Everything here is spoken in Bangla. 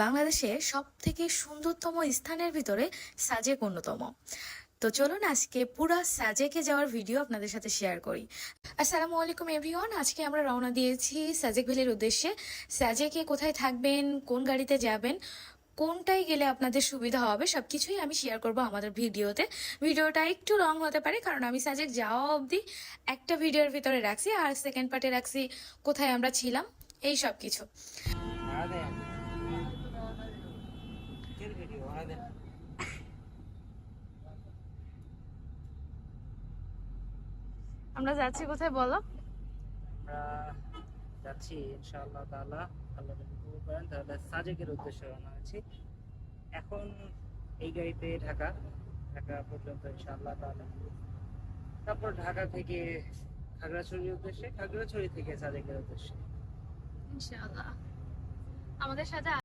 বাংলাদেশের সবথেকে সুন্দরতম স্থানের ভিতরে সাজেক অন্যতম। তো চলুন আজকে পুরা সাজেকে যাওয়ার ভিডিও আপনাদের সাথে শেয়ার করি। আসসালামু আলাইকুম এভরিওয়ান, আজকে আমরা রওনা দিয়েছি সাজেক ভ্যালির উদ্দেশ্যে। সাজেকে কোথায় থাকবেন, কোন গাড়িতে যাবেন, কোনটায় গেলে আপনাদের সুবিধা হবে সবকিছুই আমি শেয়ার করব আমাদের ভিডিওতে। ভিডিওটা একটু লং হতে পারে কারণ আমি সাজেক যাওয়া অবধি একটা ভিডিওর ভিতরে রাখছি, আর সেকেন্ড পার্টে রাখছি কোথায় আমরা ছিলাম এই সব কিছু। আমরা যাচ্ছি কোথায় বলো? আমরা যাচ্ছি ইনশাআল্লাহ তাআলা, আল্লাহ যদি কবুল করেন তাহলে সাজেকের উদ্দেশ্যে রওনা হয়েছি। এখন এই গাড়িতে ঢাকা ঢাকা পর্যন্ত ইনশাআল্লাহ তাআলা, তারপর ঢাকা থেকে খাগড়াছড়ির উদ্দেশ্যে, খাগড়াছড়ি থেকে সাজেকের উদ্দেশ্যে। ইনশাআল্লাহ। আমাদের সাথে